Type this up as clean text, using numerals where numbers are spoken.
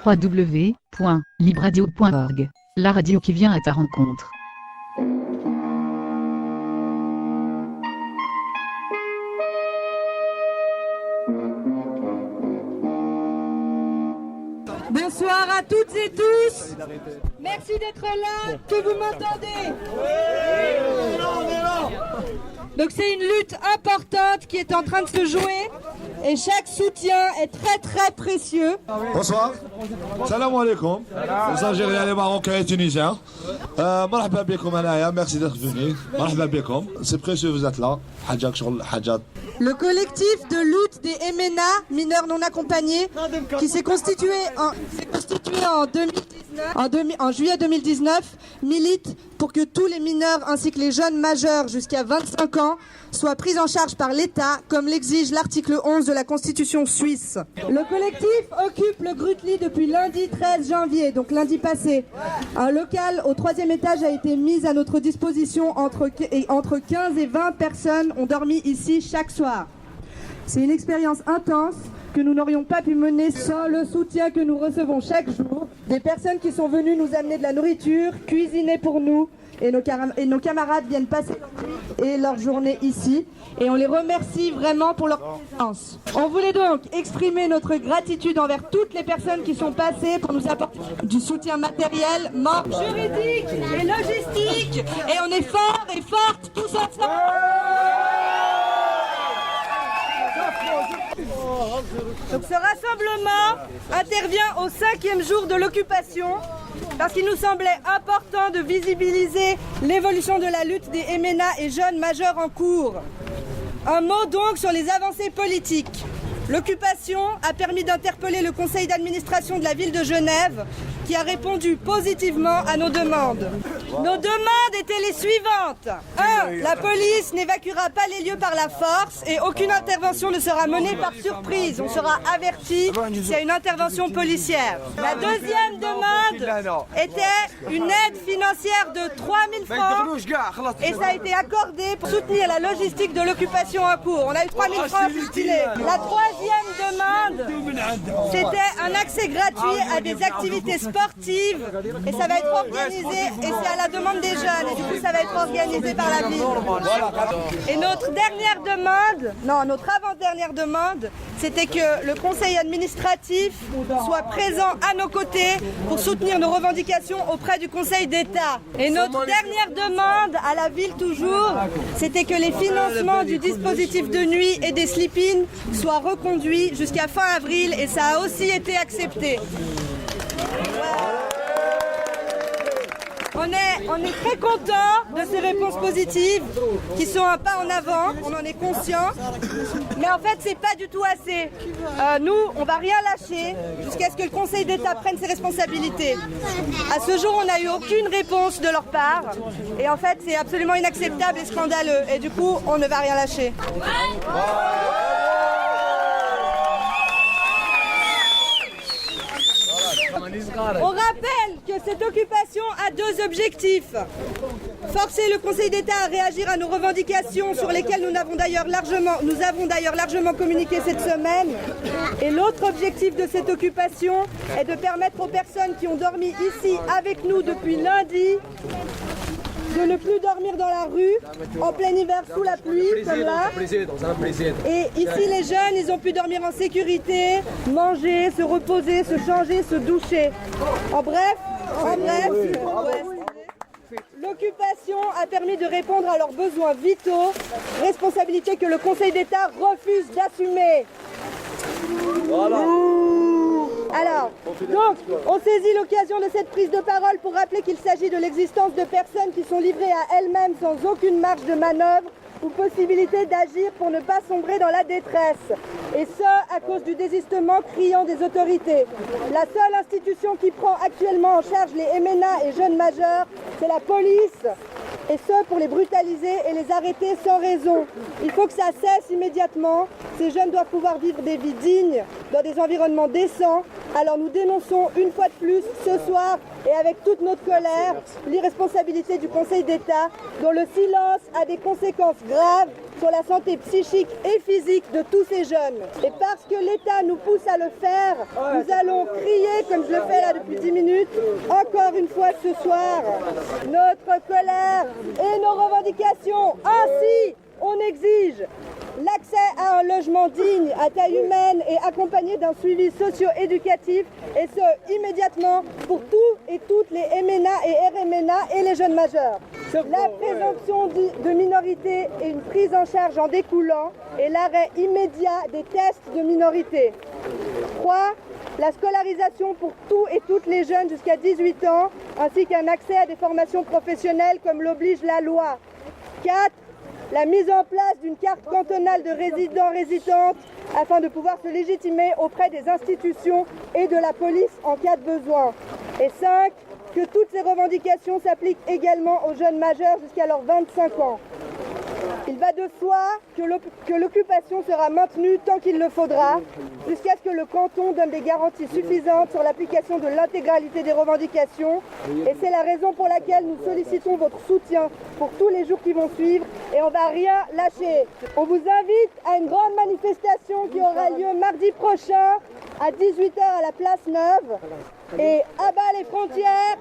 www.libradio.org, la radio qui vient à ta rencontre. Bonsoir à toutes et tous. Merci d'être là. Que vous m'entendez? Donc c'est une lutte importante qui est en train de se jouer et chaque soutien est très très précieux. Bonsoir. Salam alaikum. Les Algériens, les Marocains et les Tunisiens. Marhaba bikoum anaya. Merci d'être venus. Marhaba bikoum. C'est précieux, vous êtes là. Hajjak sur le hajjat. Le collectif de lutte des MNA, mineurs non accompagnés, qui s'est constitué en juillet 2019, milite pour que tous les mineurs ainsi que les jeunes majeurs jusqu'à 25 ans soient pris en charge par l'État, comme l'exige l'article 11 de la Constitution suisse. Le collectif occupe le Grutli depuis lundi 13 janvier, donc lundi passé. Un local au 3e étage a été mis à notre disposition. Entre 15 et 20 personnes ont dormi ici chaque soir. C'est une expérience intense que nous n'aurions pas pu mener sans le soutien que nous recevons chaque jour. Des personnes qui sont venues nous amener de la nourriture, cuisiner pour nous, et nos camarades viennent passer leur journée ici. Et on les remercie vraiment pour leur présence. On voulait donc exprimer notre gratitude envers toutes les personnes qui sont passées pour nous apporter du soutien matériel, juridique et logistique. Et on est forts et fortes tous ensemble. Donc ce rassemblement intervient au 5e jour de l'occupation parce qu'il nous semblait important de visibiliser l'évolution de la lutte des MNA et jeunes majeurs en cours. Un mot donc sur les avancées politiques. L'occupation a permis d'interpeller le conseil d'administration de la ville de Genève qui a répondu positivement à nos demandes. Nos demandes étaient les suivantes. 1. La police n'évacuera pas les lieux par la force et aucune intervention ne sera menée par surprise. On sera averti s'il y a une intervention policière. La deuxième demande était une aide financière de 3 000 francs et ça a été accordé pour soutenir la logistique de l'occupation en cours. On a eu 3 000 francs filés. La troisième demande, c'était un accès gratuit à des activités sportives et ça va être organisé et c'est à la demande des jeunes et du coup ça va être organisé par la ville. Et notre avant-dernière demande, c'était que le conseil administratif soit présent à nos côtés pour soutenir nos revendications auprès du conseil d'État. Et notre dernière demande à la ville toujours, c'était que les financements du dispositif de nuit et des sleep-in soient reconduits jusqu'à fin avril et ça a aussi été accepté. On est très content de ces réponses positives qui sont un pas en avant, on en est conscient, mais en fait c'est pas du tout assez. Nous, on va rien lâcher jusqu'à ce que le Conseil d'État prenne ses responsabilités. À ce jour, on n'a eu aucune réponse de leur part et en fait c'est absolument inacceptable et scandaleux et du coup on ne va rien lâcher. On rappelle que cette occupation a 2 objectifs. Forcer le Conseil d'État à réagir à nos revendications sur lesquelles nous avons d'ailleurs largement communiqué cette semaine. Et l'autre objectif de cette occupation est de permettre aux personnes qui ont dormi ici avec nous depuis lundi de ne plus dormir dans la rue, en plein hiver sous la pluie, comme là. Et ici, les jeunes, ils ont pu dormir en sécurité, manger, se reposer, se changer, se doucher. En bref, l'occupation a permis de répondre à leurs besoins vitaux, responsabilité que le Conseil d'État refuse d'assumer. Voilà. Alors, donc, on saisit l'occasion de cette prise de parole pour rappeler qu'il s'agit de l'existence de personnes qui sont livrées à elles-mêmes sans aucune marge de manœuvre ou possibilité d'agir pour ne pas sombrer dans la détresse. Et ce, à cause du désistement criant des autorités. La seule institution qui prend actuellement en charge les MNA et jeunes majeurs, c'est la police. Et ce, pour les brutaliser et les arrêter sans raison. Il faut que ça cesse immédiatement. Ces jeunes doivent pouvoir vivre des vies dignes, dans des environnements décents. Alors nous dénonçons une fois de plus, ce soir, et avec toute notre colère, l'irresponsabilité du Conseil d'État, dont le silence a des conséquences graves sur la santé psychique et physique de tous ces jeunes. Et parce que l'État nous pousse à le faire, nous allons crier, comme je le fais là depuis 10 minutes, encore une fois ce soir, notre colère et nos revendications. Ainsi, on exige l'accès à un logement digne, à taille humaine et accompagné d'un suivi socio-éducatif, et ce, immédiatement, pour tous et toutes les MNA et RMNA et les jeunes majeurs. La présomption de minorité et une prise en charge en découlant et l'arrêt immédiat des tests de minorité. 3. La scolarisation pour tous et toutes les jeunes jusqu'à 18 ans, ainsi qu'un accès à des formations professionnelles comme l'oblige la loi. 4. La mise en place d'une carte cantonale de résidents-résidentes afin de pouvoir se légitimer auprès des institutions et de la police en cas de besoin. Et 5. Que toutes ces revendications s'appliquent également aux jeunes majeurs jusqu'à leurs 25 ans. Il va de soi que l'occupation sera maintenue tant qu'il le faudra, jusqu'à ce que le canton donne des garanties suffisantes sur l'application de l'intégralité des revendications. Et c'est la raison pour laquelle nous sollicitons votre soutien pour tous les jours qui vont suivre, et on ne va rien lâcher. On vous invite à une grande manifestation qui aura lieu mardi prochain à 18 h à la place Neuve. Et à bas les frontières,